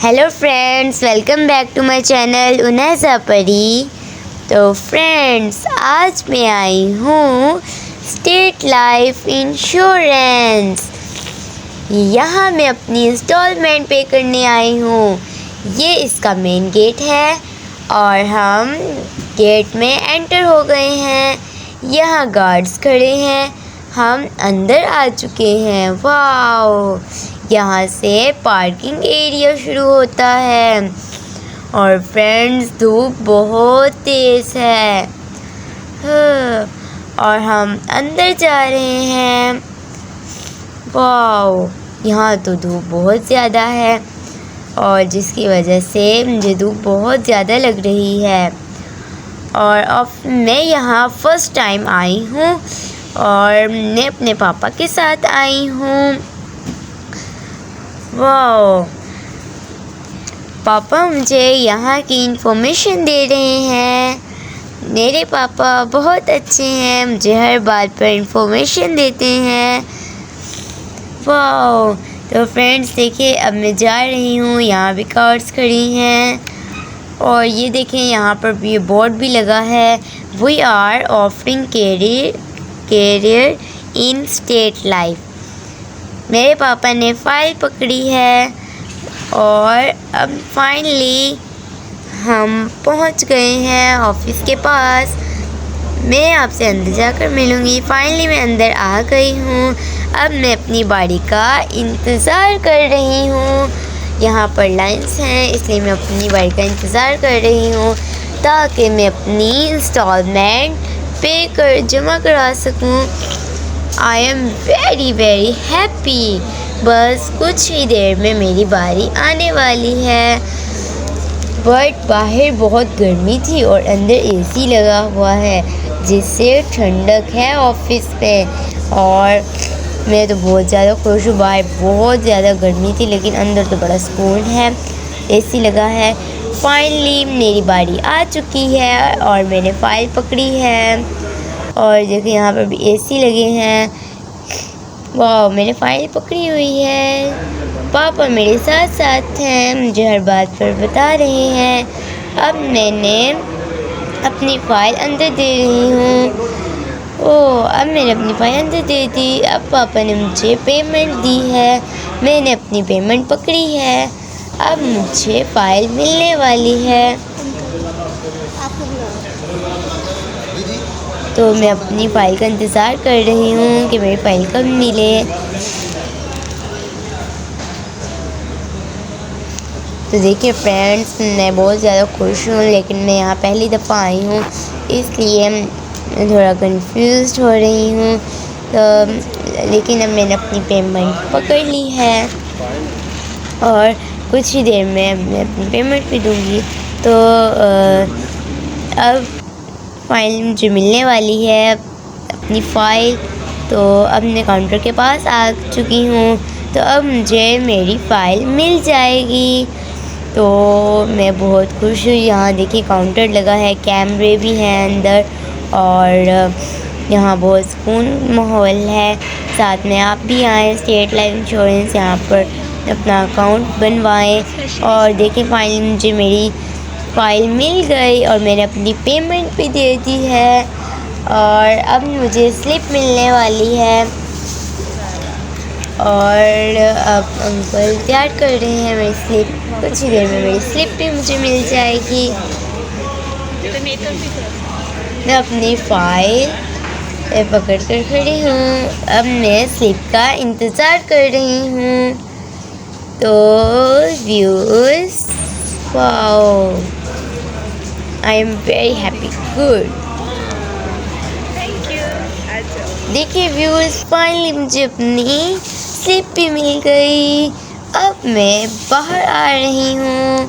Hello friends, welcome back to my channel Unaiza Pari. तो friends, आज मैं आई हूँ स्टेट लाइफ इंश्योरेंस। यहाँ मैं अपनी इंस्टॉलमेंट पे करने आई हूँ। ये इसका मेन गेट है और हम गेट में एंटर हो गए हैं। यहाँ गार्ड्स खड़े हैं, हम अंदर आ चुके हैं। वाओ, यहाँ से पार्किंग एरिया शुरू होता है और फ्रेंड्स धूप बहुत तेज़ है। और हम अंदर जा रहे हैं। वाओ, यहाँ तो धूप बहुत ज़्यादा है और जिसकी वजह से मुझे धूप बहुत ज़्यादा लग रही है। और अब मैं यहाँ फ़र्स्ट टाइम आई हूँ और मैं अपने पापा के साथ आई हूँ। वाओ, पापा मुझे यहाँ की इन्फॉर्मेशन दे रहे हैं। मेरे पापा बहुत अच्छे हैं, मुझे हर बात पर इन्फॉर्मेशन देते हैं। वाओ, तो फ्रेंड्स देखिए, अब मैं जा रही हूँ। यहाँ भी कार्स खड़ी हैं और ये देखें, यहाँ पर भी बोर्ड भी लगा है, we are offering career in state life. मेरे पापा ने फ़ाइल पकड़ी है और अब फाइनली हम पहुंच गए हैं ऑफिस के पास। मैं आपसे अंदर जाकर मिलूँगी। फाइनली मैं अंदर आ गई हूँ। अब मैं अपनी बारी का इंतज़ार कर रही हूँ। यहाँ पर लाइंस हैं, इसलिए मैं अपनी बारी का इंतज़ार कर रही हूँ ताकि मैं अपनी इंस्टॉलमेंट जमा करा सकूँ। I am very happy. बस कुछ ही देर में मेरी बारी आने वाली है। बट बाहर बहुत गर्मी थी और अंदर एसी लगा हुआ है जिससे ठंडक है ऑफिस में। और मैं तो बहुत ज़्यादा खुश हूँ। बाहर बहुत ज़्यादा गर्मी थी लेकिन अंदर तो बड़ा सुकून है, एसी लगा है। फाइनली मेरी बारी आ चुकी है और मैंने फ़ाइल पकड़ी है और देखिए यहाँ पर भी एसी लगे हैं। वाह, मैंने फ़ाइल पकड़ी हुई है। पापा मेरे साथ साथ हैं, मुझे हर बात पर बता रहे हैं। अब मैंने अपनी फ़ाइल अंदर दे रही हूँ। अब मैंने अपनी फ़ाइल अंदर दे दी। अब पापा ने मुझे पेमेंट दी है, मैंने अपनी पेमेंट पकड़ी है। अब मुझे फ़ाइल मिलने वाली है। तो मैं अपनी फ़ाइल का इंतज़ार कर रही हूँ कि मेरी फ़ाइल कब मिले। तो देखिए फ्रेंड्स, मैं बहुत ज़्यादा खुश हूँ लेकिन मैं यहाँ पहली दफ़ा आई हूँ इसलिए मैं थोड़ा कंफ्यूज्ड हो रही हूँ। तो लेकिन अब मैंने अपनी पेमेंट पकड़ ली है और कुछ ही देर में मैं अपनी पेमेंट भी दूँगी। तो अब फ़ाइल मुझे मिलने वाली है, अपनी फ़ाइल। तो अब मैं काउंटर के पास आ चुकी हूँ। तो अब मुझे मेरी फ़ाइल मिल जाएगी। तो मैं बहुत खुश हूँ। यहाँ देखिए काउंटर लगा है, कैमरे भी हैं अंदर और यहाँ बहुत सुकून माहौल है। साथ में आप भी आएँ स्टेट लाइफ इंश्योरेंस, यहाँ पर अपना अकाउंट बनवाएँ। और देखिए फाइनली मुझे मेरी फ़ाइल मिल गई और मैंने अपनी पेमेंट भी दे दी है और अब मुझे स्लिप मिलने वाली है। और अब अंकल तैयार कर रहे हैं मेरी स्लिप। कुछ ही देर में मेरी स्लिप भी मुझे मिल जाएगी। मैं अपनी फ़ाइल पकड़ कर खड़ी हूँ। अब मैं स्लिप का इंतज़ार कर रही हूँ। तो viewers, wow, I am very happy. Good, thank you. देखिए व्यूअर्स, फाइनली मुझे अपनी स्लिप भी मिल गई। अब मैं बाहर आ रही हूँ।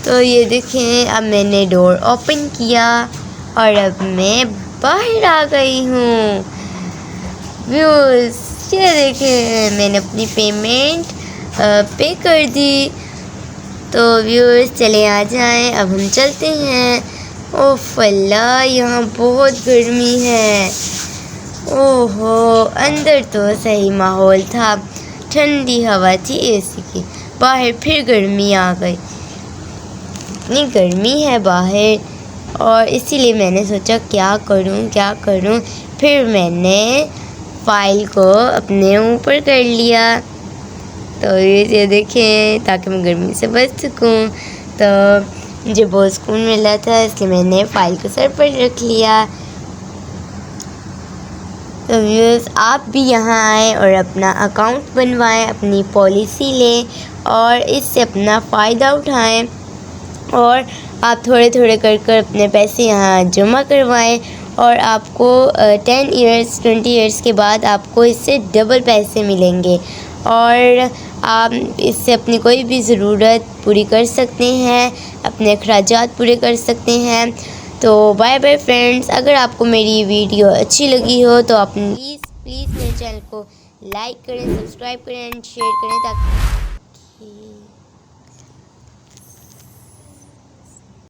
तो ये देखें, अब मैंने डोर ओपन किया और अब मैं बाहर आ गई हूँ। व्यूअर्स, ये देखें, मैंने अपनी पेमेंट पे कर दी। तो व्यूअर्स चले आ जाएं, अब हम चलते हैं। ओह अल्लाह, यहाँ बहुत गर्मी है। ओहो, अंदर तो सही माहौल था, ठंडी हवा थी एसी की, बाहर फिर गर्मी आ गई। इतनी गर्मी है बाहर और इसीलिए मैंने सोचा क्या करूं। फिर मैंने फ़ाइल को अपने ऊपर कर लिया। तो ये देखें, ताकि मैं गर्मी से बच सकूं। तो मुझे बहुत सुकून मिला था, इसलिए मैंने फ़ाइल को सर पर रख लिया। तो व्यूअर्स, आप भी यहाँ आएँ और अपना अकाउंट बनवाएं, अपनी पॉलिसी लें और इससे अपना फ़ायदा उठाएं। और आप थोड़े थोड़े कर अपने पैसे यहाँ जमा करवाएं और आपको 10 इयर्स 20 इयर्स के बाद आपको इससे डबल पैसे मिलेंगे और आप इससे अपनी कोई भी ज़रूरत पूरी कर सकते हैं, अपने अखराजात पूरे कर सकते हैं। तो बाय बाय फ्रेंड्स। अगर आपको मेरी वीडियो अच्छी लगी हो तो आप प्लीज़ मेरे चैनल को लाइक करें, सब्सक्राइब करें एंड शेयर करें ताकि